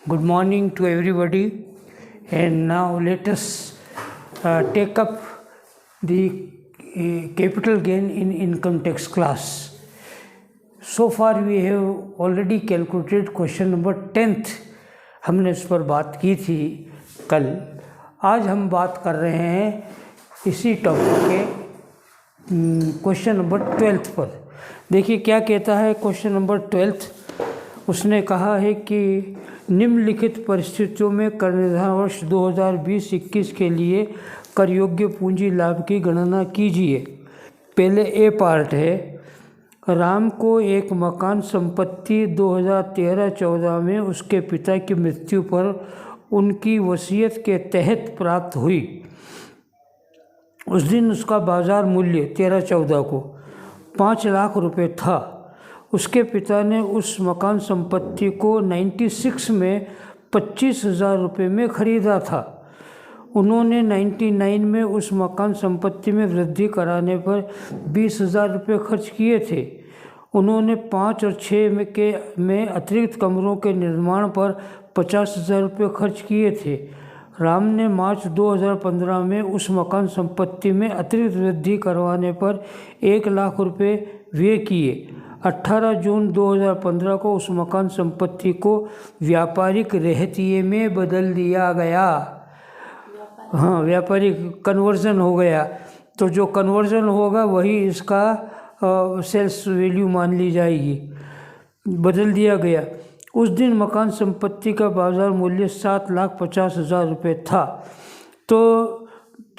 Good morning to everybody, and now let us take up the capital gain in income tax class. So far we have already calculated question number 10th. हमने इस पर बात की थी कल. आज हम बात कर रहे हैं इसी टॉपिक के क्वेश्चन नंबर 12th पर. देखिए क्या कहता है क्वेश्चन नंबर 12th. उसने कहा है कि निम्नलिखित परिस्थितियों में कर निर्धारण वर्ष 2020-21 के लिए कर योग्य पूंजी लाभ की गणना कीजिए. पहले ए पार्ट है. राम को एक मकान संपत्ति 2013-14 में उसके पिता की मृत्यु पर उनकी वसीयत के तहत प्राप्त हुई. उस दिन उसका बाजार मूल्य 13-14 को 5 लाख रुपए था. उसके पिता ने उस मकान संपत्ति को 96 में 25,000 रुपये में ख़रीदा था. उन्होंने 99 में उस मकान संपत्ति में वृद्धि कराने पर 20,000 रुपये खर्च किए थे. उन्होंने 5 और 6 में अतिरिक्त कमरों के निर्माण पर 50,000 रुपये खर्च किए थे. राम ने मार्च 2015 में उस मकान संपत्ति में अतिरिक्त वृद्धि करवाने पर 1 लाख रुपये व्यय किए. 18 जून 2015 को उस मकान संपत्ति को व्यापारिक रहतिये में बदल दिया गया. हाँ, व्यापारिक कन्वर्जन हो गया. तो जो कन्वर्जन होगा वही इसका सेल्स वैल्यू मान ली जाएगी. बदल दिया गया. उस दिन मकान संपत्ति का बाजार मूल्य 7,50,000 रुपये था. तो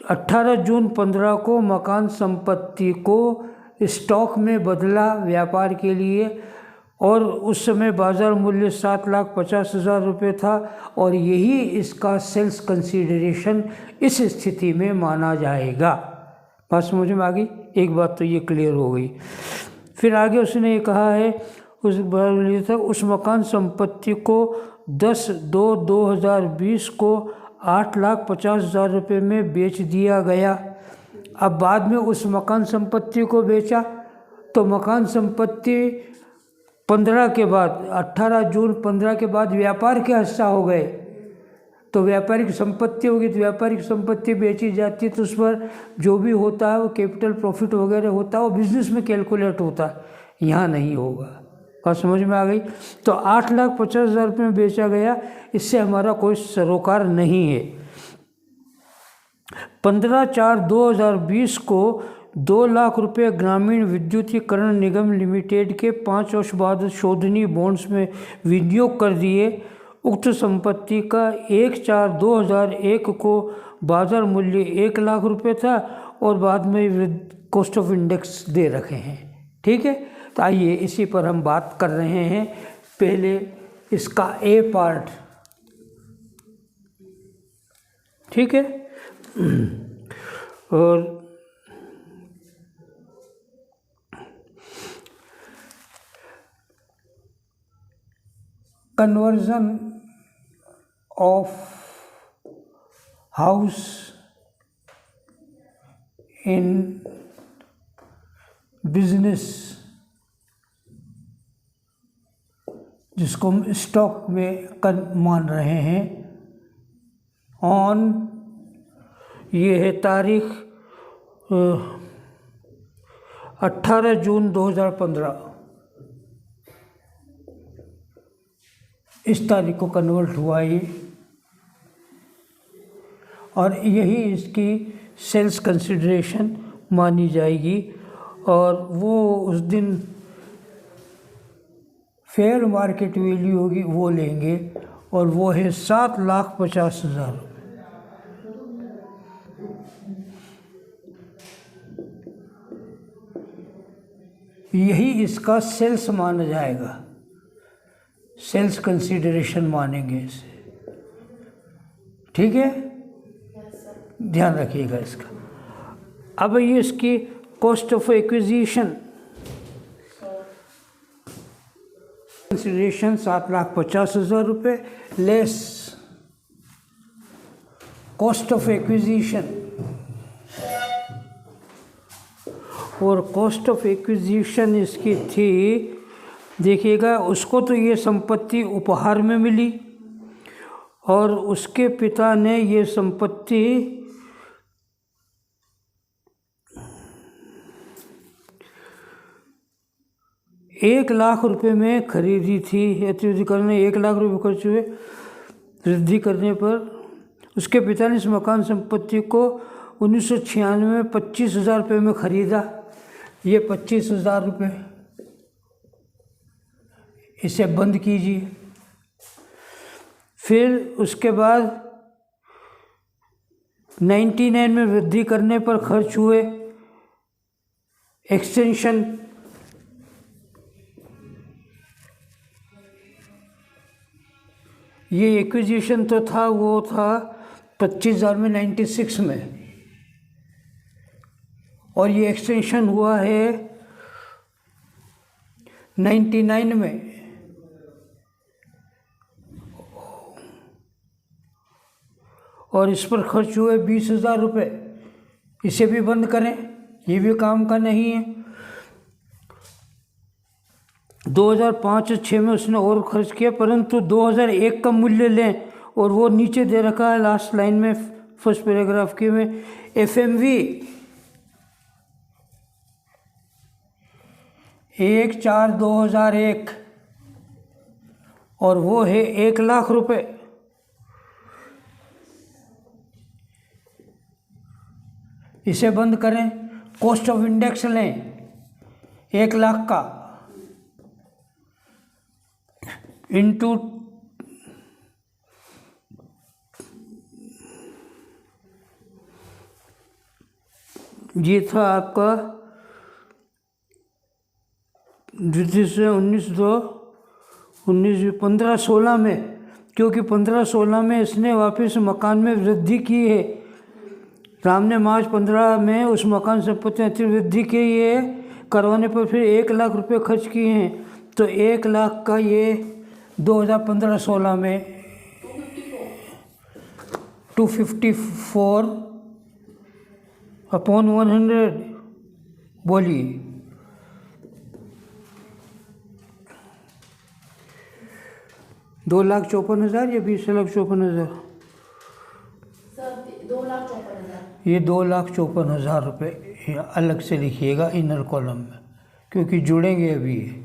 18 जून 15 को मकान संपत्ति को स्टॉक में बदला व्यापार के लिए, और उस समय बाजार मूल्य 7,50,000 रुपये था, और यही इसका सेल्स कंसीडरेशन इस स्थिति में माना जाएगा. बात समझ में आ गई. एक बात तो ये क्लियर हो गई. फिर आगे उसने ये कहा है उस मकान संपत्ति को 10/2/2020 को 8,50,000 रुपये में बेच दिया गया. अब बाद में उस मकान संपत्ति को बेचा तो मकान संपत्ति 15 के बाद 18 जून 15 के बाद व्यापार के हिस्सा हो गए. तो व्यापारिक संपत्ति होगी, तो व्यापारिक संपत्ति बेची जाती है तो उस पर जो भी होता है वो कैपिटल प्रॉफिट वगैरह होता है वो बिजनेस में कैलकुलेट होता है. यहाँ नहीं होगा. बात समझ में आ गई. तो 8,50,000 रुपये में बेचा गया. इससे हमारा कोई सरोकार नहीं है. 15/4/2020 को 2 लाख रुपये ग्रामीण विद्युतीकरण निगम लिमिटेड के 5 वर्ष बाद शोधनी बॉन्ड्स में विनियोग कर दिए. उक्त संपत्ति का 1/4/2001 को बाजार मूल्य 1 लाख रुपये था और बाद में कॉस्ट ऑफ इंडेक्स दे रखे हैं. ठीक है. तो आइए इसी पर हम बात कर रहे हैं. पहले इसका ए पार्ट. ठीक है. और conversion of house in business, जिसको हम स्टॉक में मान रहे हैं, ऑन ये है तारीख 18 जून 2015. इस तारीख को कन्वर्ट हुआ ये, और यही इसकी सेल्स कंसिडरेशन मानी जाएगी. और वो उस दिन फेयर मार्केट वैल्यू होगी वो लेंगे, और वो है 7,50,000. यही इसका सेल्स माना जाएगा. सेल्स कंसीडरेशन मानेंगे इसे. ठीक है. ध्यान रखिएगा इसका. अब ये इसकी कॉस्ट ऑफ एक्विजिशन कंसीडरेशन 7,50,000 रुपये लेस कॉस्ट ऑफ एक्विजिशन, और कॉस्ट ऑफ एक्विजिशन इसकी थी, देखिएगा उसको तो ये संपत्ति उपहार में मिली, और उसके पिता ने ये संपत्ति 1,00,000 रुपये में खरीदी थी। अतिवृद्धिकरण में 1,00,000 रुपये खर्च हुए। वृद्धि करने पर उसके पिता ने इस मकान संपत्ति को 1996 में 25,000 रुपये में खरीदा। ये 25,000 रुपये, इसे बंद कीजिए। फिर उसके बाद 99 में वृद्धि करने पर खर्च हुए एक्सटेंशन, ये एक्विजिशन तो था, वो था 25,000 में 96 में, और ये एक्सटेंशन हुआ है 99 में। और इस पर खर्च हुए 20,000 रुपये, इसे भी बंद करें, ये भी काम का नहीं है। 2005-06 में उसने और खर्च किया, परंतु 2001 का मूल्य लें, और वो नीचे दे रखा है लास्ट लाइन में, फर्स्ट पैराग्राफ के में, FMV 1/4/2001, और वो है 1,00,000 रुपये। इसे बंद करें। कॉस्ट ऑफ इंडेक्स लें 1,00,000 का इंटू ये था आपका 15-16 में, क्योंकि 15-16 में इसने वापस मकान में वृद्धि की है। राम ने मार्च 15 में उस मकान संपत्ति में वृद्धि की है, करवाने पर फिर 1,00,000 रुपये खर्च किए हैं। तो 1,00,000 का ये 2015-16 में 254/100 बोलिए। 2,54,000 या 20,54,000? सर 2,54,000। ये 2,54,000 रुपये अलग से लिखिएगा इनर कॉलम में, क्योंकि जुड़ेंगे अभी ये।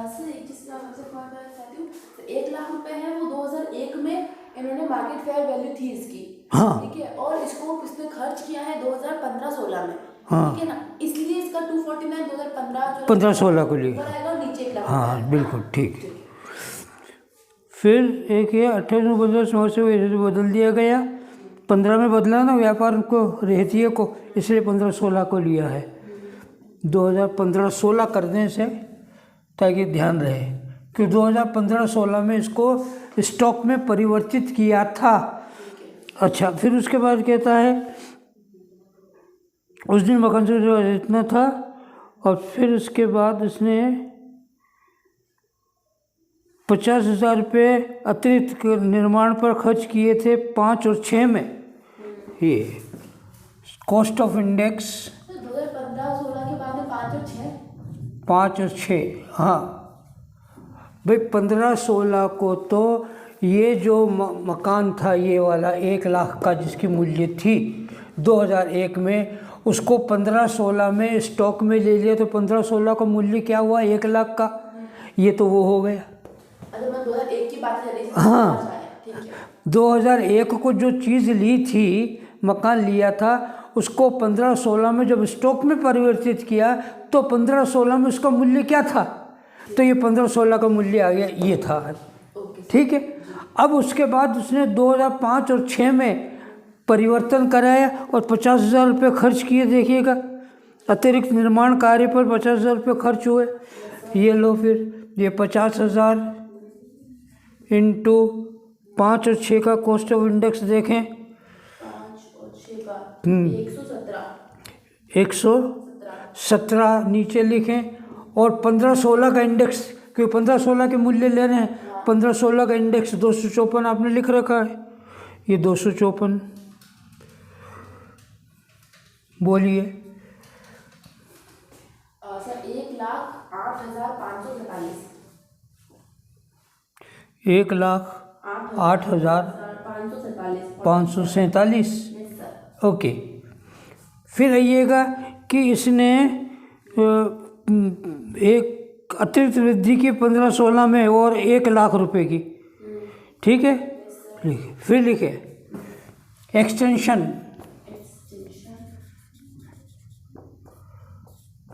सर एक चीज़ मैं आपसे कहना चाहती हूँ, 1,00,000 रुपए है वो 2001 में इन्होंने मार्केट फेयर वैल्यू थी इसकी, हाँ ठीक है, और इसको इसने खर्च किया है 2015-16 में, हाँ, ठीक है ना, इसलिए इसका 249 2015-16 को लिए, आएगा, नीचे 1,00,000 हाँ बिल्कुल ठीक है। फिर एक ये 28 में 15 से बदल दिया गया, 15 में बदला ना व्यापार को, रहतिये को, इसलिए 15-16 को लिया है। 2015-16 करने से ताकि ध्यान रहे कि 2015-16 में इसको स्टॉक में परिवर्तित किया था। अच्छा, फिर उसके बाद कहता है उस दिन मकान से इतना था, और फिर उसके बाद उसने 50,000 रुपये अतिरिक्त निर्माण पर खर्च किए थे 5 और 6 में। ये कॉस्ट ऑफ इंडेक्स 2015-16 के बाद में 5 और 6, 5 और 6, हाँ भाई 15-16 को तो ये जो मकान था ये वाला 1,00,000 का जिसकी मूल्य थी 2001 में, उसको 15-16 में स्टॉक में ले लिया, तो 15-16 का मूल्य क्या हुआ 1,00,000 का, ये तो वो हो गया। अगर मैं 2001 की बात कर रही थी, हाँ, ठीक है, 2001 को जो चीज़ ली थी, मकान लिया था, उसको 15-16 में जब स्टॉक में परिवर्तित किया तो 15-16 में उसका मूल्य क्या था, तो ये 15-16 का मूल्य आ गया, ये था, ठीक है। अब उसके बाद उसने 2005 और 6 में परिवर्तन कराया और 50,000 रुपये खर्च किए। देखिएगा अतिरिक्त निर्माण कार्य पर 50,000 रुपये खर्च हुए। ये लो, फिर ये 50,000 इंटू 5 और 6 का कॉस्ट ऑफ इंडेक्स देखें, 5 और 6 का 117 नीचे लिखें, और 15-16 का इंडेक्स, क्योंकि 15-16 के मूल्य ले रहे हैं, 15-16 का इंडेक्स 254 आपने लिख रखा है, ये 254 बोलिए। सर 1,08,547, 1,08,547 8,547। Yes sir. ओके। फिर आइएगा कि इसने एक अतिरिक्त वृद्धि की 15-16 में और 1 लाख रुपए की। ठीक है, लिखे। फिर लिखे एक्सटेंशन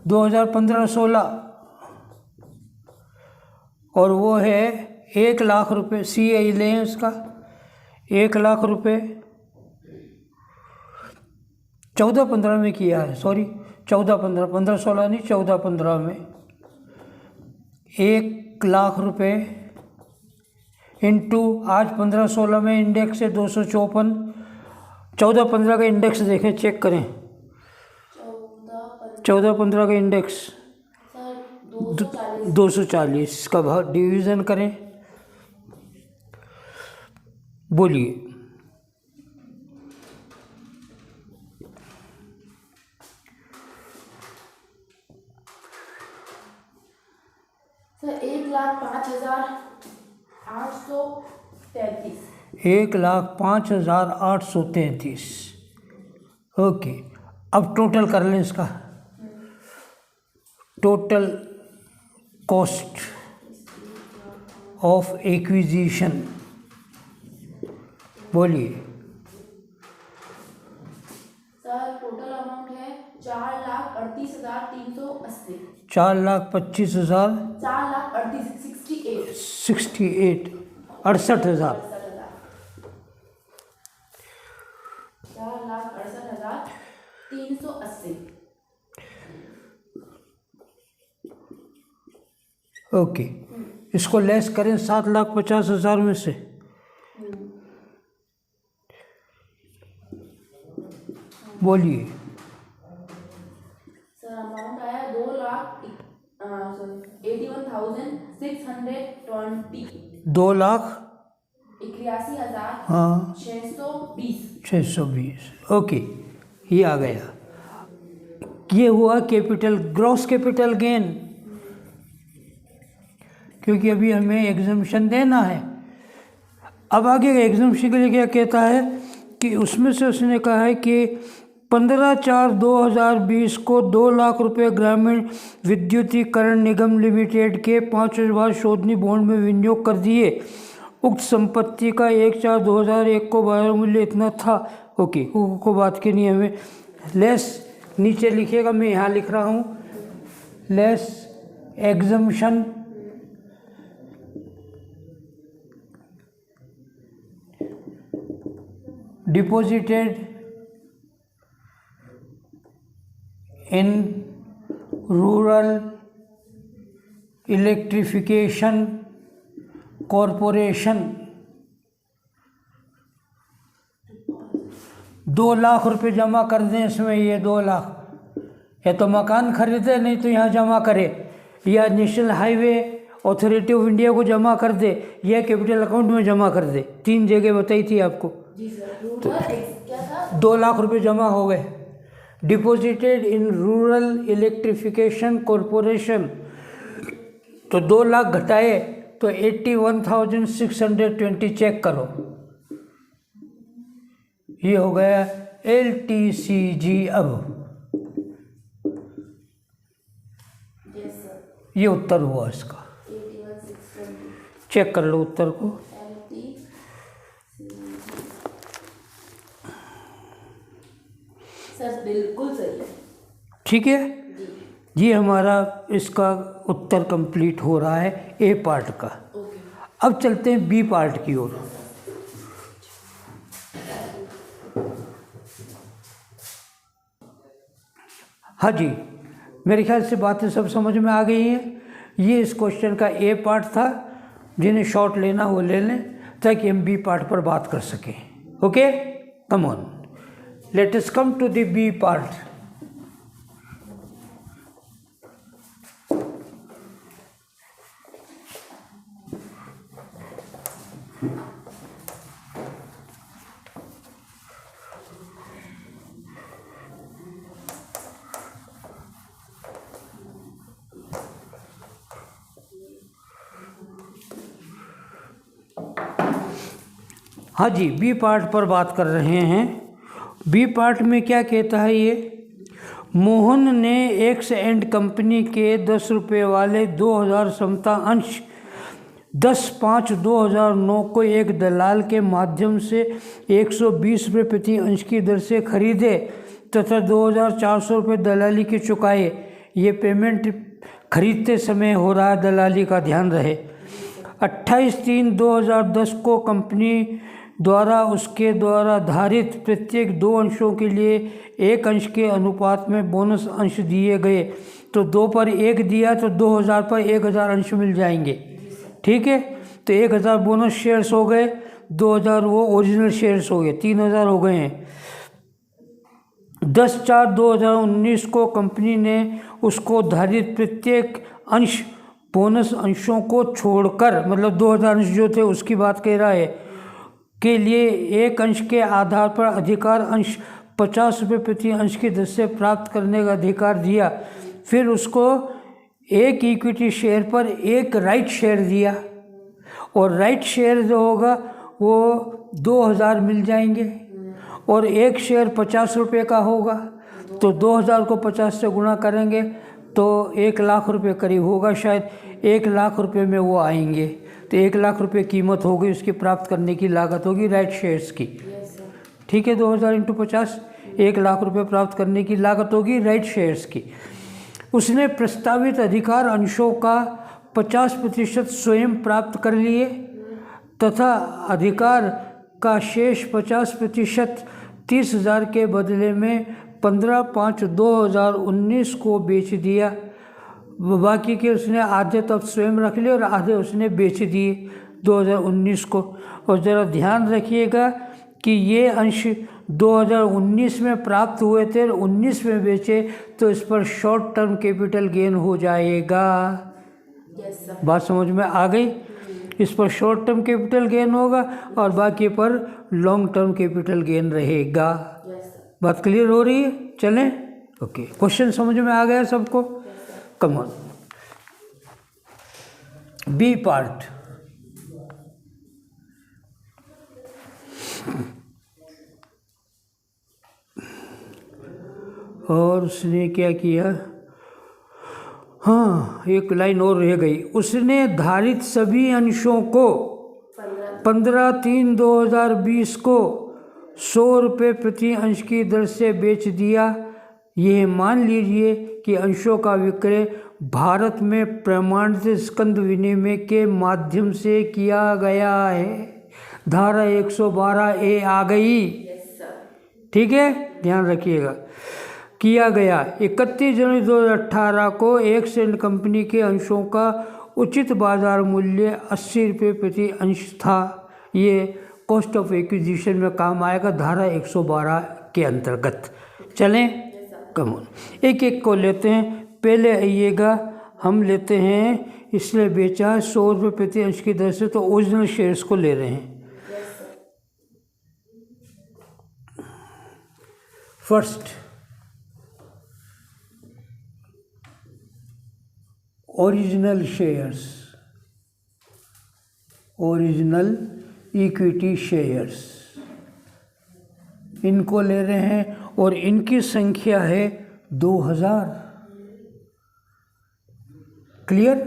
2015-16 और वो है 1 लाख रुपए। सी आई लें उसका 1 लाख रुपए। 14-15 में किया है, सॉरी 14-15, 15-16 नहीं, 14-15 में 1 लाख रुपए इंटू आज 15-16 में इंडेक्स है 254। 14-15 का इंडेक्स देखें, चेक करें। 14-15 का इंडेक्स सर 240 का भाग डिवीज़न करें। बोलिए। सर 1,05,833। 1,05,833। ओके, अब टोटल कर लें इसका। टोटल कॉस्ट ऑफ एक्विजिशन बोलिए। सर टोटल अमाउंट है 4,38,380। 4,25,000 4,38,68। 68 68,000। 4,68,380। ओके, इसको लेस करें 7,50,000 में से। बोलिए। सर अमाउंट आया 2,81,620। 2,81,620। हाँ, 620। ओके, ये आ गया। ये हुआ कैपिटल, ग्रॉस कैपिटल गेन, क्योंकि अभी हमें एग्जम्पशन देना है। अब आगे एग्जम्पशन के लिए क्या कहता है कि उसमें से उसने कहा है कि 15/4/2020 को 2 लाख रुपए ग्रामीण विद्युतीकरण निगम लिमिटेड के 5 वर्ष बाद शोधनी बॉन्ड में विनियोग कर दिए। उक्त संपत्ति का 1/4/2001 को बाजार मूल्य इतना था। ओके, को बात के नहीं हमें लेस नीचे लिखिएगा, मैं यहाँ लिख रहा हूँ less exemption deposited in rural electrification corporation 2 lakh रुपए जमा कर दें इसमें। ये 2 लाख या तो मकान खरीदे, नहीं तो यहाँ जमा करे, या national highway authority of India को जमा कर दे, या कैपिटल अकाउंट में जमा कर दे। 3 जगह बताई थी आपको। जी सर। क्या था? 2 लाख रुपए जमा हो गए। Deposited in rural electrification corporation, तो 2 लाख घटाए तो 81,620 चेक करो, ये हो गया LTCG। अब यस सर। ये उत्तर हुआ इसका, 81,620। चेक कर लो उत्तर को। सर बिल्कुल सही है। ठीक है, जी। ये हमारा इसका उत्तर कंप्लीट हो रहा है ए पार्ट का। ओके। अब चलते हैं बी पार्ट की ओर। हाँ जी, मेरे ख्याल से बातें सब समझ में आ गई हैं। ये इस क्वेश्चन का ए पार्ट था, जिन्हें शॉर्ट लेना वो ले लें ताकि हम बी पार्ट पर बात कर सकें। Okay, come on, let us come to the B part. हाँ जी, बी पार्ट पर बात कर रहे हैं। बी पार्ट में क्या कहता है ये, मोहन ने एक्स एंड कंपनी के 10 रुपये वाले 2000 समता अंश 10/5/2009 को एक दलाल के माध्यम से 120 रुपये प्रति अंश की दर से खरीदे तथा 2400 रुपये दलाली के चुकाए। ये पेमेंट खरीदते समय हो रहा, दलाली का ध्यान रहे। 28/3/2010 को कंपनी द्वारा उसके द्वारा धारित प्रत्येक 2 अंशों के लिए 1 अंश के अनुपात में बोनस अंश दिए गए। तो 2 पर 1 दिया तो 2000 पर 1000 अंश मिल जाएंगे, ठीक है। तो 1000 बोनस शेयर्स हो गए, 2000 वो ओरिजिनल शेयर्स हो गए, 3000 हो गए हैं। 10/4/2019 को कंपनी ने उसको धारित प्रत्येक अंश बोनस अंशों को छोड़कर, मतलब 2000 अंश जो थे उसकी बात कह रहा है, के लिए 1 अंश के आधार पर अधिकार अंश 50 रुपये प्रति अंश की दर से प्राप्त करने का अधिकार दिया। फिर उसको 1 इक्विटी शेयर पर 1 राइट शेयर दिया और राइट शेयर जो होगा वो 2000 मिल जाएंगे और 1 शेयर 50 रुपये का होगा। तो 2000 को 50 से गुणा करेंगे तो 1 लाख रुपये करीब होगा, शायद 1 लाख रुपये में वो आएंगे। तो 1 लाख रुपये कीमत होगी, उसकी प्राप्त करने की लागत होगी राइट शेयर्स की, ठीक है। 2000 × 50 1 लाख रुपये प्राप्त करने की लागत होगी राइट शेयर्स की। उसने प्रस्तावित अधिकार अंशों का 50% स्वयं प्राप्त कर लिए तथा अधिकार का शेष 50% 30,000 के बदले में 15/5/2019 को बेच दिया। बाकी के उसने आधे तब स्वयं रख लिए और आधे उसने बेच दिए 2019 को। और ज़रा ध्यान रखिएगा कि ये अंश 2019 में प्राप्त हुए थे और 19 में बेचे, तो इस पर शॉर्ट टर्म कैपिटल गेन हो जाएगा। बात समझ में आ गई? इस पर शॉर्ट टर्म कैपिटल गेन होगा और बाकी पर लॉन्ग टर्म कैपिटल गेन रहेगा। बात क्लियर हो रही है? चलें, ओके। क्वेश्चन समझ में आ गया सबको? Come on. बी पार्ट, और उसने क्या किया, हाँ एक लाइन और रह गई। उसने धारित सभी अंशों को 15/3/2020 को 100 रुपये प्रति अंश की दर से बेच दिया। यह मान लीजिए कि अंशों का विक्रय भारत में प्रमाणित स्कंद विनिमय के माध्यम से किया गया है। धारा 112A आ गई, ठीक है, ध्यान रखिएगा। किया गया 31 जनवरी 2018 को एक्स एंड कंपनी के अंशों का उचित बाजार मूल्य 80 रुपये प्रति अंश था। ये कॉस्ट ऑफ एक्विजिशन में काम आएगा धारा 112 के अंतर्गत। चलें, कम ऑन, एक एक को लेते हैं। पहले आइएगा, हम लेते हैं, इसलिए बेचा 100 रुपये प्रति अंश की दर से, तो ओरिजिनल शेयर्स को ले रहे हैं। First, original shares, original equity shares, इनको ले रहे हैं और इनकी संख्या है 2000। Clear?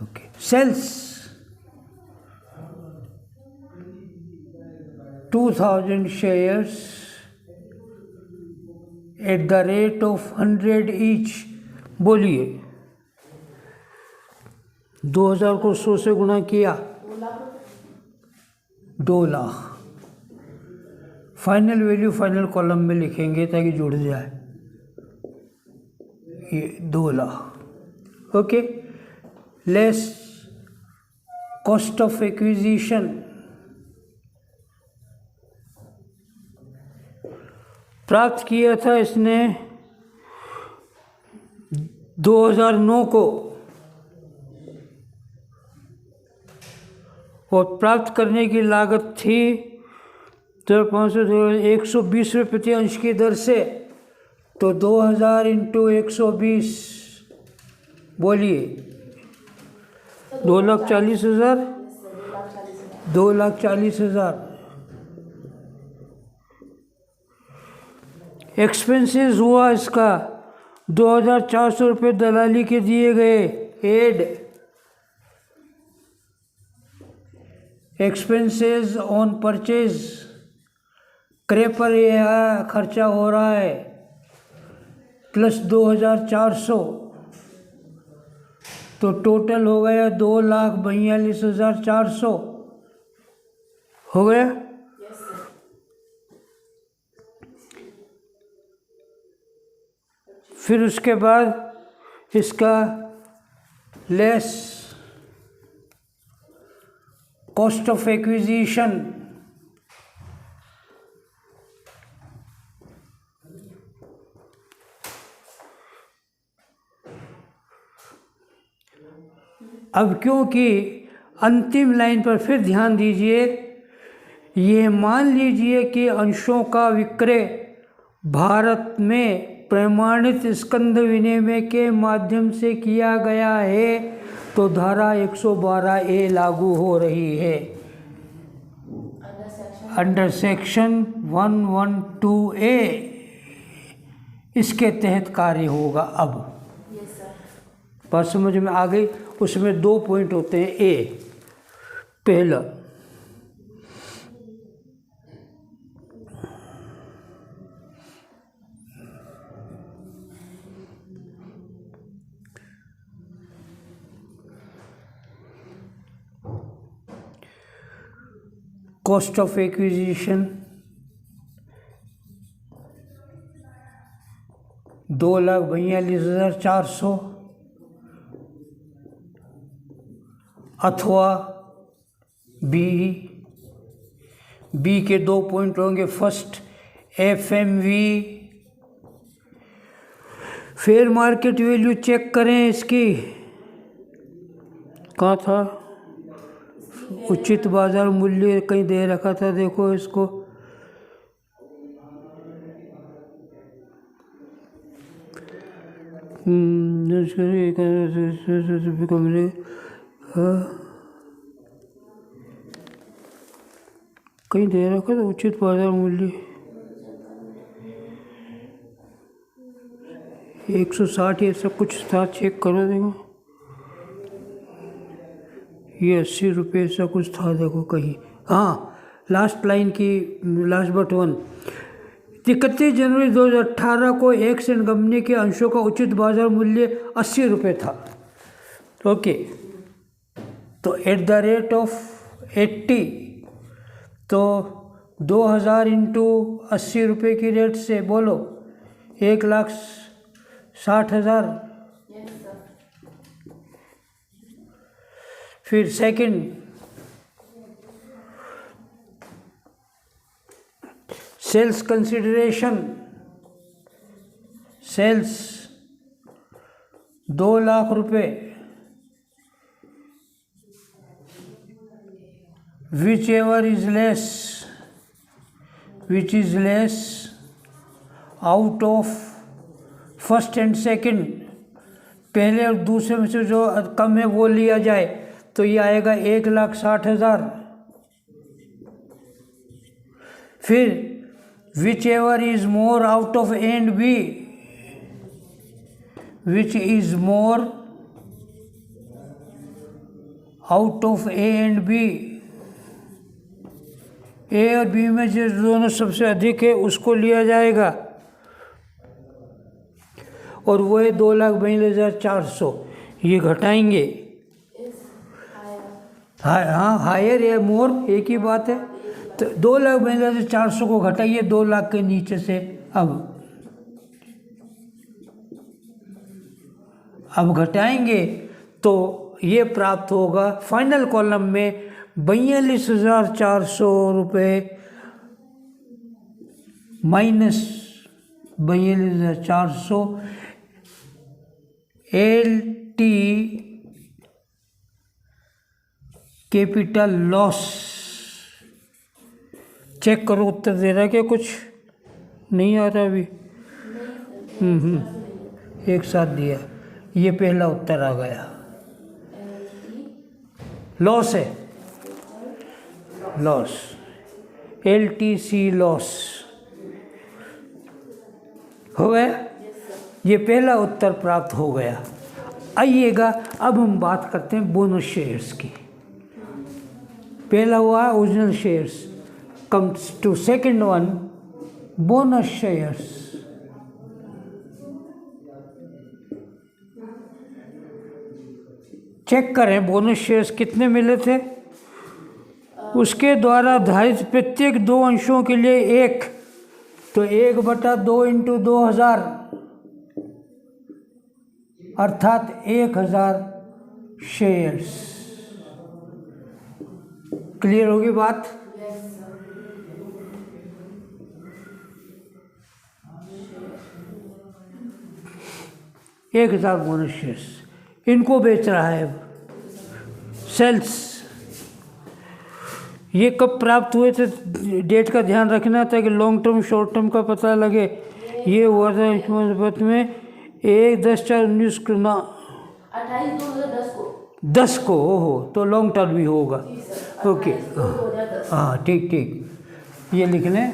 Okay. Sales 2000 shares at the rate of 100 each. बोलिए, 2000 को 100 से गुणा किया, 2 lakh. Final value final column में लिखेंगे ताकि जुड़ जाए। ये 2 lakh, okay. Less cost of acquisition, प्राप्त किया था इसने 2009 को और प्राप्त करने की लागत थी 120 रुपये प्रति अंश की दर से। तो 2000 × 120, बोलिए, 2,40,000। 2,40,000। एक्सपेंसेस हुआ इसका 2,400 रुपये दलाली के दिए गए। एड एक्सपेंसेस ऑन परचेज क्रय पर यह खर्चा हो रहा है प्लस 2,400, तो टोटल हो गया 2,42,400 हो गया। फिर उसके बाद इसका लेस कॉस्ट ऑफ एक्विजिशन, अब क्योंकि अंतिम लाइन पर फिर ध्यान दीजिए, ये मान लीजिए कि अंशों का विक्रय भारत में प्रमाणित स्कंध विनिमय के माध्यम से किया गया है तो धारा 112A लागू हो रही है। अंडर सेक्शन 112A इसके तहत कार्य होगा। अब बात समझ में आ गई। उसमें 2 पॉइंट होते हैं। ए, पहला कॉस्ट ऑफ एक्विजिशन 2,42,400 अथवा बी के 2 पॉइंट होंगे। First FMV fair market value check करें इसकी, कहाँ था उचित बाजार मूल्य, कहीं दे रखा था, देखो इसको। कहीं दे रखा था उचित बाजार मूल्य 160 ऐसा कुछ था, चेक करो देखो। ये 80 रुपये ऐसा कुछ था, देखो कहीं। हाँ, लास्ट लाइन की लास्ट बट 1, 31 जनवरी 2018 को एक्स एंड कंपनी के अंशों का उचित बाजार मूल्य 80 रुपये था। ओके, तो एट द रेट ऑफ 80, तो 2,000 इंटू 80 रुपये की रेट से बोलो 1,60,000। फिर second, sales consideration, sales 2 lakh रुपए, which is less out of first and second, पहले और दूसरे में से जो कम है वो लिया जाए, तो ये आएगा 1,60,000। फिर whichever is more out of A and B, which is more out of A and B, A और बी में जो दोनों सबसे अधिक है उसको लिया जाएगा, और वो है 2,42,400। ये घटाएंगे, हाँ हायर या मोर एक ही बात है। तो 2,42,400 को घटाइए 2 लाख के नीचे से। अब घटाएंगे तो ये प्राप्त होगा फाइनल कॉलम में 42,400 रुपये minus 42,400 LT capital loss. Check करो उत्तर दे रहा है क्या? कुछ नहीं आ रहा अभी। एक साथ दिया, ये पहला उत्तर आ गया। लॉस है लॉस, LTC लॉस हो गया। ये पहला उत्तर प्राप्त हो गया। आइएगा अब हम बात करते हैं बोनस शेयर्स की। पहला हुआ original shares, comes to second one bonus shares. Check करें बोनस शेयर्स कितने मिले थे। उसके द्वारा धारित प्रत्येक 2 अंशों के लिए 1, तो 1/2 इंटू 2000 अर्थात 1000 शेयर्स। क्लियर होगी बात। एक 1000 बोनस शेयर्स इनको बेच रहा है। सेल्स ये कब प्राप्त हुए थे, डेट का ध्यान रखना था कि लॉन्ग टर्म शॉर्ट टर्म का पता लगे। ये हुआ था इस में 1/10/19 को ना 10 को ओहो, तो लॉन्ग टर्म भी होगा। ओके हाँ ठीक, ये लिख लें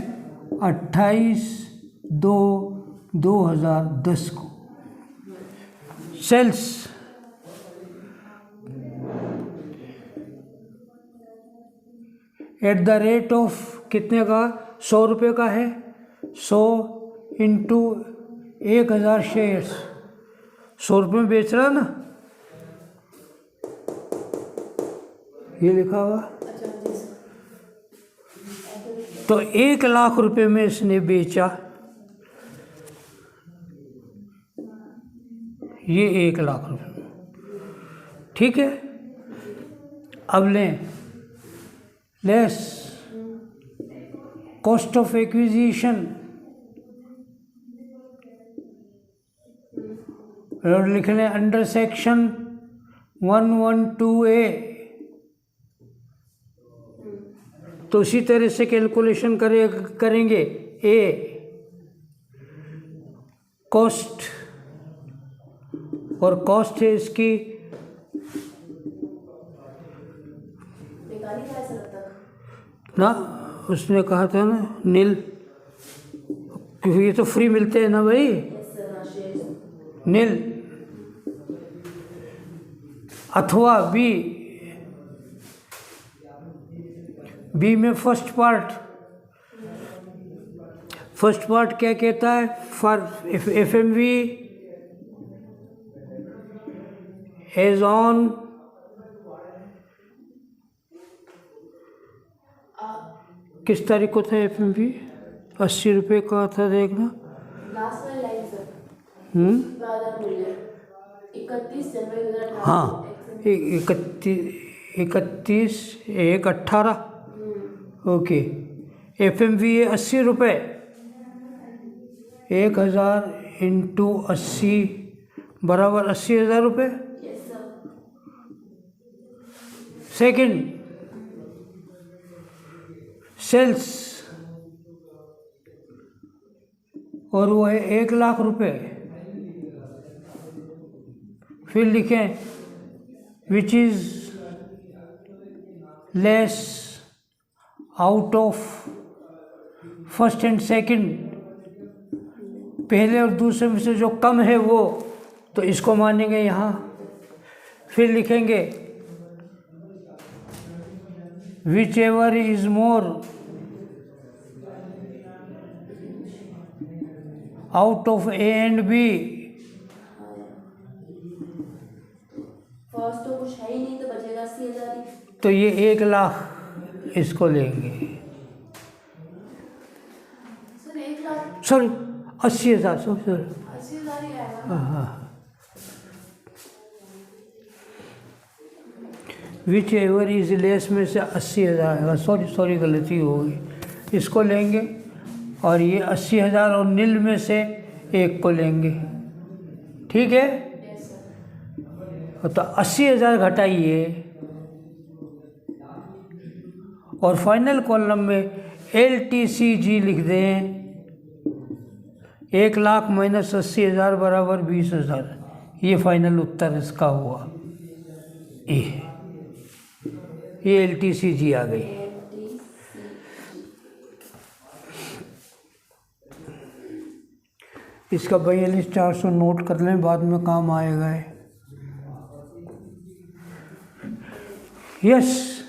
28/2/2010 को। Sales at the rate of कितने का, 100 रुपये का है। 100 इंटू 1000 शेयर्स, 100 रुपये में बेच रहा ना, ये लिखा हुआ। तो 1 लाख रुपए में इसने बेचा, ये 1 लाख रुपए। ठीक है, अब लें लेस कॉस्ट ऑफ एक्विजिशन और लिख लें अंडर सेक्शन 112A। तो उसी तरह से कैलकुलेशन करेंगे। ए कॉस्ट, और कॉस्ट है इसकी ना, उसने कहा था ना नील, क्योंकि ये तो फ्री मिलते हैं ना भाई। नील अथवा बी में फर्स्ट पार्ट क्या कहता है, फॉर FMV एज ऑन किस तारीख को था FMV, 80 रुपये का था, देखना। हाँ 31/1/18। ओके, FMV 80 रुपये, 1000 इंटू 80 बराबर 80,000 रुपये। सेकंड सेल्स, और वो है 1 लाख रुपए। फिर लिखें विच is less out of first and second, पहले और दूसरे में से जो कम है वो, तो इसको मानेंगे यहाँ। फिर लिखेंगे which ever is more out of A and B। First तो कुछ है ही नहीं, तो बचेगा 80,000। तो ये 1 लाख इसको लेंगे। सर 1 लाख, सॉरी 80,000, सॉरी 80,000 ही आएगा। हाँ, विच एवर इज लेस में से 80,000 आएगा। सॉरी गलती हो गई, इसको लेंगे और ये 80,000 और नील में से 1 को लेंगे। ठीक है, तो 80,000 घटाइए और फाइनल कॉलम में LTCG लिख दें। 1 लाख माइनस 80,000 बराबर 20,000। ये फाइनल उत्तर इसका हुआ। ये LTCG आ गई। इसका 42,400 नोट कर लें, बाद में काम आएगा। यस,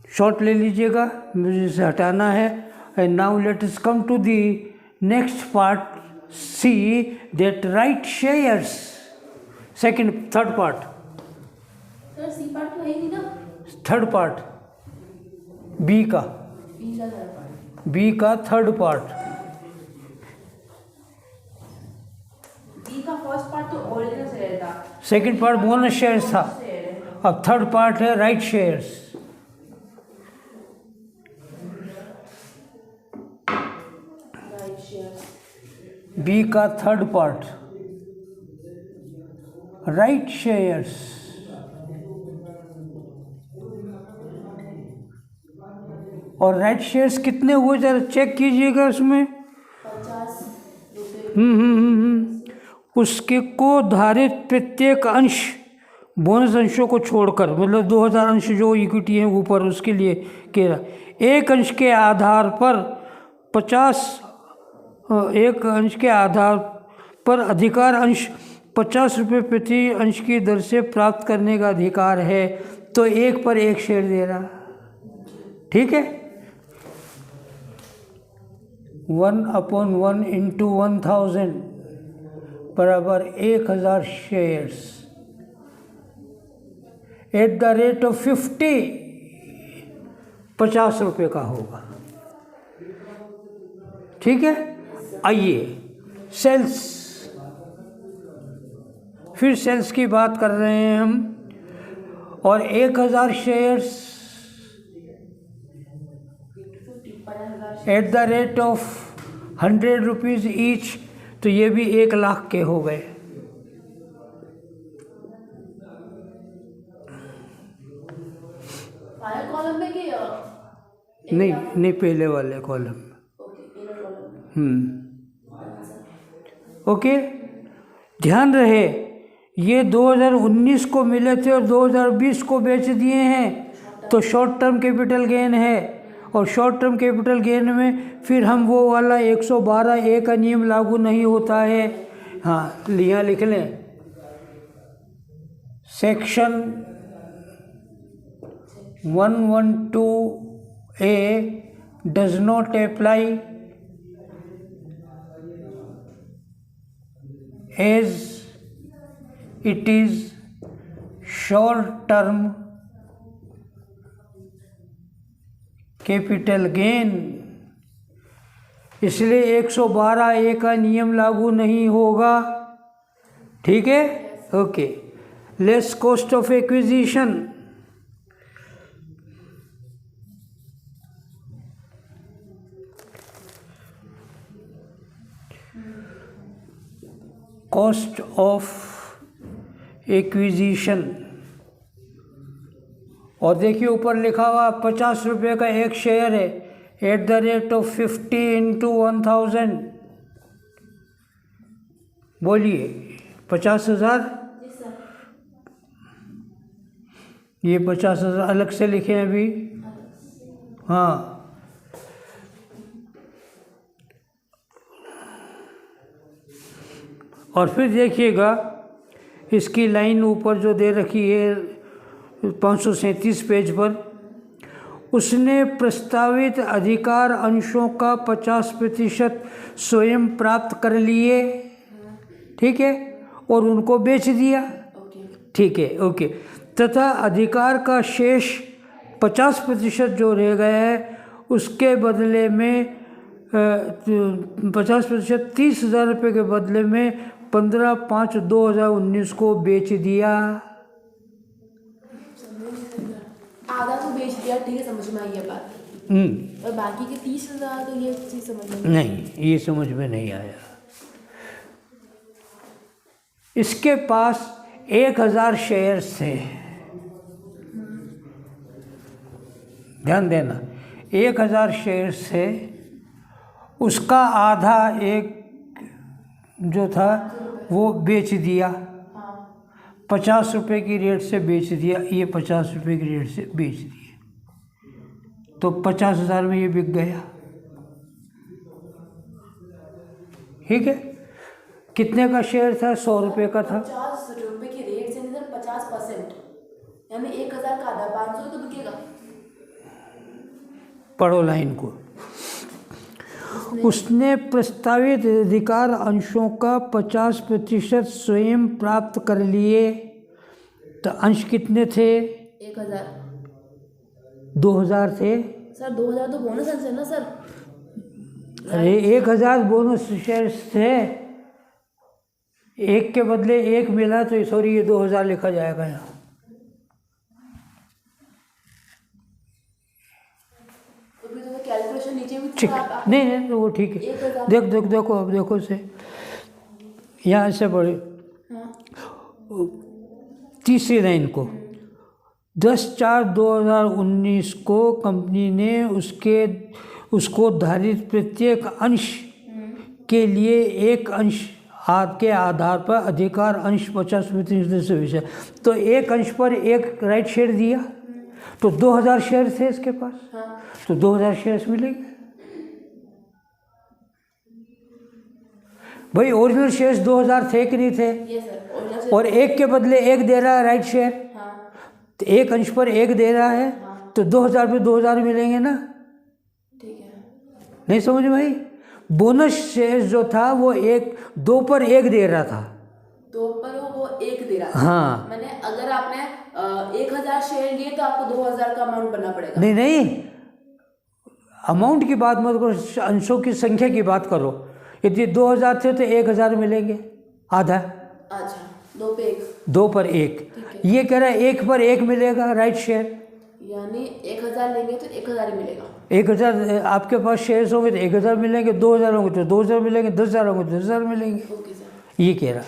शॉर्ट ले लीजिएगा, मुझे इसे हटाना है। And now let us come to the next part, C that right shares, third part. Sir C part तो है ही नहीं ना। थर्ड पार्ट बी का, बी का थर्ड पार्ट। बी का थर्ड पार्ट। बी का फर्स्ट पार्ट तो ओरिजिनल शेयर था, सेकंड पार्ट बोनस शेयर्स था, शेयर है। अब थर्ड पार्ट है right shares. Right share, B का थर्ड पार्ट राइट शेयर्स। और राइट शेयर्स कितने हुए जरा चेक कीजिएगा उसमें। 50 रुपये। उसके को धारित प्रत्येक अंश बोनस अंशों को छोड़कर, मतलब 2000 अंश जो इक्विटी है ऊपर, उसके लिए कह रहा, एक अंश के आधार पर 50, एक अंश के आधार पर अधिकार अंश 50 रुपये प्रति अंश की दर से प्राप्त करने का अधिकार है। तो एक पर एक शेयर दे रहा, ठीक है। 1/1 इंटू 1000 बराबर 1000 shares at the rate of 50 रुपये का होगा, ठीक है। आइए सेल्स, फिर सेल्स की बात कर रहे हैं हम, और 1000 shares at the rate of 100 rupees each, तो ये भी 1 लाख के हो गए। फाइनल कॉलम में कि नहीं नहीं, पहले वाले कॉलम में। Okay, inner column. ओके, ध्यान रहे ये 2019 को मिले थे और 2020 को बेच दिए हैं, तो शॉर्ट टर्म कैपिटल गेन है। और शॉर्ट टर्म कैपिटल गेन में फिर हम वो वाला 112A का नियम लागू नहीं होता है। हाँ, यहाँ लिख लें, section 112A does not apply as it is short term capital gain, इसलिए 112A का नियम लागू नहीं होगा, ठीक है। Okay, less cost of acquisition, cost of acquisition, और देखिए ऊपर लिखा हुआ 50 रुपये का एक शेयर है eight the rate of 50 into 1000, बोलिए 50,000। ये 50,000 अलग से लिखे अभी, हाँ। और फिर देखिएगा इसकी लाइन ऊपर जो दे रखी है 537 पेज पर, उसने प्रस्तावित अधिकार अंशों का 50% स्वयं प्राप्त कर लिए, ठीक है, और उनको बेच दिया, ठीक है। ओके, तथा अधिकार का शेष 50% जो रह गया है उसके बदले में 50%, 30,000 रुपये के बदले में 15/5/2019 को बेच दिया। आधा तो बेच दिया, ठीक है, समझ में आई है बात। और बाकी के 30,000 तो ये चीज़ समझ में नहीं, ये समझ में नहीं आया। इसके पास 1000 शेयर्स थे, ध्यान देना, 1000 शेयर्स थे, उसका आधा एक जो था वो बेच दिया, 50 रुपये की रेट से बेच दिया, ये 50 रुपये की रेट से बेच दिए, तो 50,000 में ये बिक गया। ठीक है। कितने का शेयर था? 100 रुपये का था। 50 रुपये की रेट से सर 50%, यानी 1000 का आधा 500 तो बिकेगा। पढ़ो लाइन को। उसने प्रस्तावित अधिकार अंशों का 50% स्वयं प्राप्त कर लिए। तो अंश कितने थे? 1000। 2000 थे। सर 2000 तो बोनस अंश है ना सर। अरे 1000 बोनस शेयर्स थे, एक के बदले एक मिला तो सॉरी ये 2000 लिखा जाएगा यहाँ। कैलकुलेशन नीचे भी ठीक, नहीं नहीं तो वो ठीक है। देखो अब देखो से यहाँ से पढ़े। तीसरी लाइन को 10/4/2019 को कंपनी ने उसको धारित प्रत्येक अंश के लिए एक अंश के आधार पर अधिकार अंश 50% से विषय, तो एक अंश पर एक राइट शेयर दिया, तो 2000 शेयर थे इसके पास। तो 2000 शेयर्स मिलेंगे भाई। ओरिजिनल शेयर्स 2000 थे कि नहीं थे? और एक के बदले एक दे रहा है राइट शेयर, तो एक अंश पर एक दे रहा है, तो 2000 पे 2000 मिलेंगे ना। ठीक है, नहीं समझ भाई? बोनस शेयर जो था वो 2 पर 1 दे रहा था। 2 पर वो 1 दे रहा था। हाँ, मैंने अगर आपने 1000 शेयर लिए तो आपको 2000 का अमाउंट भरना पड़ेगा। नहीं अमाउंट की बात मत करो, अंशों की संख्या की बात करो। यदि 2000 थे तो 1000 मिलेंगे आधा। अच्छा, 2 पे 1। 2 पर 1 ये कह रहा है 1 पर 1 मिलेगा राइट शेयर, यानी 1000 लेंगे तो 1000 ही मिलेगा। 1000 आपके पास शेयर्स होंगे तो 1000 मिलेंगे, 2000 होंगे तो 2000 मिलेंगे, 10000 होंगे तो 10000 मिलेंगे। Okay sir. ये कह रहा।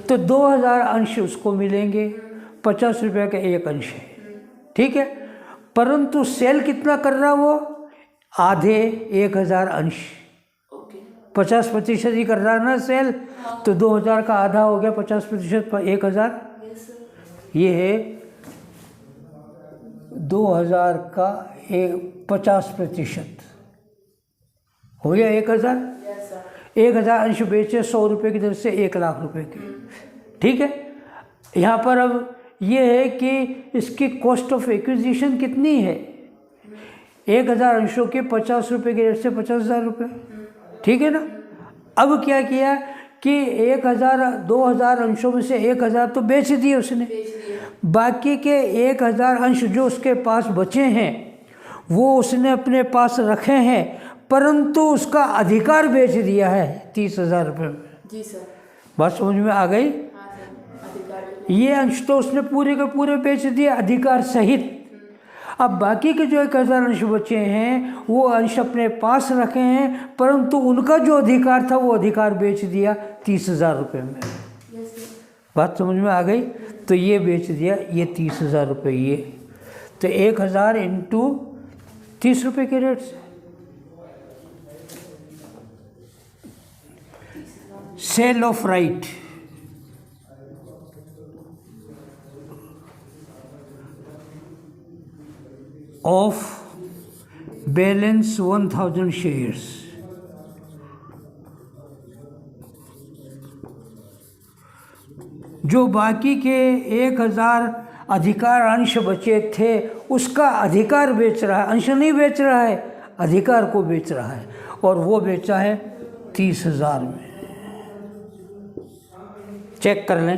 तो 2000 अंश उसको मिलेंगे, 50 रुपये का एक अंश है, ठीक है। परंतु सेल कितना कर रहा वो? आधे 1000 अंश, 50% ही कर रहा है ना सेल। तो 2000 का आधा हो गया 50% पर 1000। ये है 2000 का 50% हो गया 1000। 1000 अंश बेचे 100 रुपये की दर से 1 लाख रुपए के, ठीक है। यहाँ पर अब ये है कि इसकी कॉस्ट ऑफ एक्विजिशन कितनी है? 1000 अंशों के 50 रुपये की रेट से 50,000 रुपये, ठीक है ना। अब क्या किया कि 2000 अंशों में से 1000 तो बेच दिए उसने, बाकी के 1000 अंश जो उसके पास बचे हैं वो उसने अपने पास रखे हैं, परंतु उसका अधिकार बेच दिया है 30,000 रुपये में। जी सर। बात समझ में आ गई? हाँ सर, अधिकार। ये अंश तो उसने पूरे के पूरे बेच दिए अधिकार सहित। अब बाकी के जो 1000 अंश बचे हैं वो अंश अपने पास रखे हैं, परंतु उनका जो अधिकार था वो अधिकार बेच दिया 30,000 रुपये में। बात समझ में आ गई? तो ये बेच दिया, ये 30,000 रुपये। ये तो 1000 इंटू 30 रुपये के रेट से sale of right of balance 1000 shares, जो बाकी के 1000 अधिकार अंश बचे थे उसका अधिकार बेच रहा है, अंश नहीं बेच रहा है, अधिकार को बेच रहा है, और वो बेचा है 30,000 में। चेक कर लें,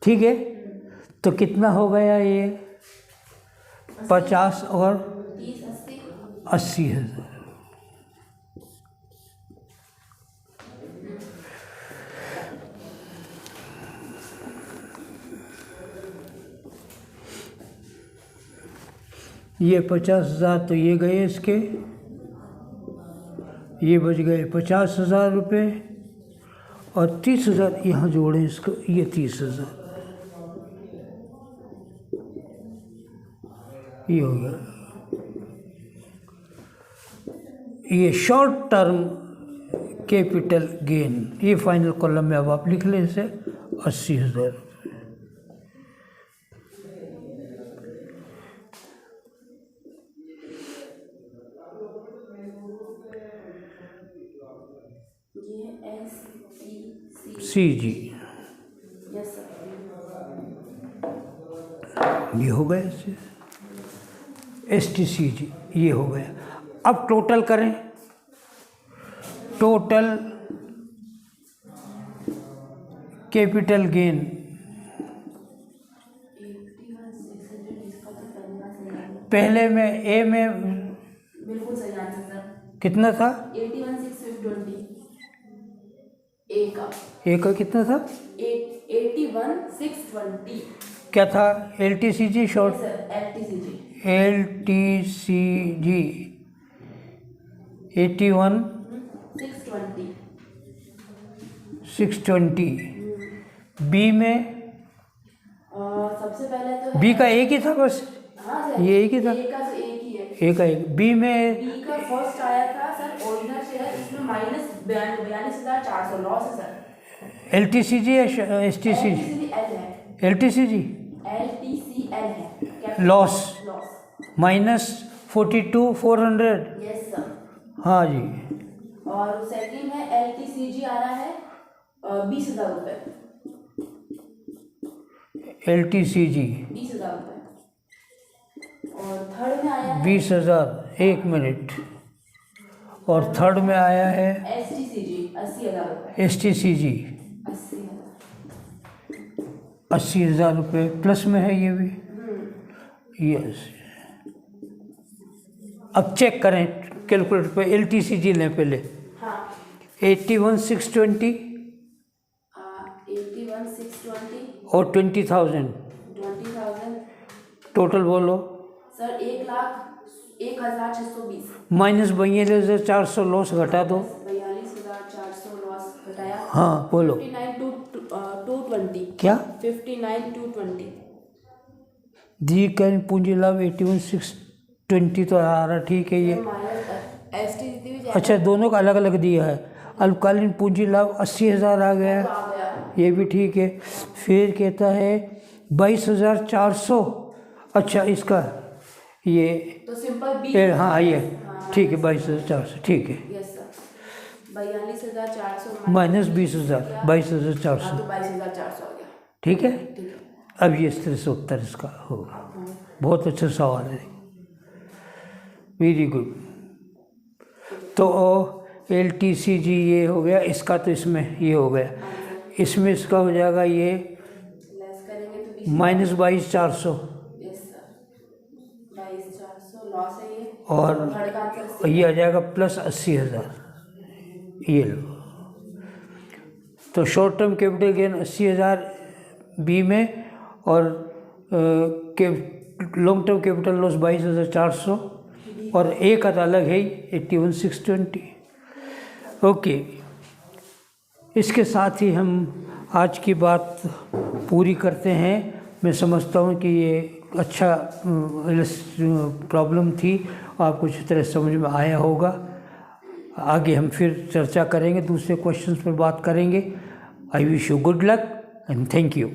ठीक है। तो कितना हो गया ये? 50 और 80,000। ये 50,000 तो ये गए इसके, ये बच गए 50,000 रुपये, और 30,000 यहाँ जोड़ें इसको, ये 30,000 ये हो गया। ये शॉर्ट टर्म कैपिटल गेन, ये फाइनल कॉलम में अब आप लिख लें इसे 80,000। सी जी, यस सर। ये हो गया इससे, एस टी सी जी ये हो गया। अब टोटल करें, टोटल कैपिटल गेन 81,600 इसका तो पहला सही है। पहले में ए में बिल्कुल सही आंसर सर। कितना था? 81,620 ए का। ए का कितना था? 81,620 क्या था? L T C G short, sir, LTCG L T C G 81 620। 620। B में, सबसे पहले तो बी का एक ही था बस, हाँ सर, ये एक ही था, ए का तो एक ही है। ए का एक। बी में बी का फर्स्ट आया था सर ओरिजिनल शेयर, इसमें -42,400 लॉस है सर। एल टी सी जी या एस टी सी जी? LTCL है, एल टी सी जी LTCL है। Loss loss, -42,400। Yes sir. हाँ जी। और सेकंड है LTCG आ रहा है 20,000 रुपये। एल टी सी जी 20,000 रुपये। और थर्ड में आया है 20,000, एक मिनट। और थर्ड में आया है STCG 80,000 रुपये। एस टी सी जी 80,000। 80,000 रुपये प्लस में है ये भी, यस। अब चेक करें कैलकुलेटर पे, एल टी सी जी लें पहले। हाँ, 81,620 81,620 और 20,000 20,000 टोटल बोलो। सर 1,01,620 -42,400 लॉस घटा दो। 42,400 लॉस घटाया। हाँ बोलो। 59,220 क्या? 59,220 दी कैन पूंजी लाभ 81,620 तो आ रहा, ठीक है ये। STCG भी अच्छा, दोनों का अलग अलग दिया है। अल्पकालीन पूंजी लाभ 80,000 आ गया, आ गया। ये भी ठीक है। फिर कहता है 22,400। अच्छा, इसका ये तो सिंपल बी। हाँ ये ठीक है, 22,400 ठीक है, यस सर। 42,400 -20,000 22,400 तो 22,400 आ गया। ठीक है। ठीक है। अब ये इस तरह से उत्तर इसका होगा। बहुत अच्छा सवाल है, वेरी गुड। तो एल टी सी जी ये हो गया, इसका तो इसमें ये हो गया, इसमें इसका हो जाएगा ये लेस करेंगे तो -22,400 यस सर 22,400 लॉस है ये। और थर्ड का आंसर ये आ जाएगा +80,000। ये लो, तो short term capital gain 80,000 B में, और लॉन्ग टर्म कैपिटल लॉस 22,400, और ए का तो अलग है ही 81,620। ओके, इसके साथ ही हम आज की बात पूरी करते हैं। मैं समझता हूँ कि ये अच्छा प्रॉब्लम थी, आपको अच्छी तरह समझ में आया होगा। आगे हम फिर चर्चा करेंगे, दूसरे क्वेश्चंस पर बात करेंगे। I wish you good luck and thank you.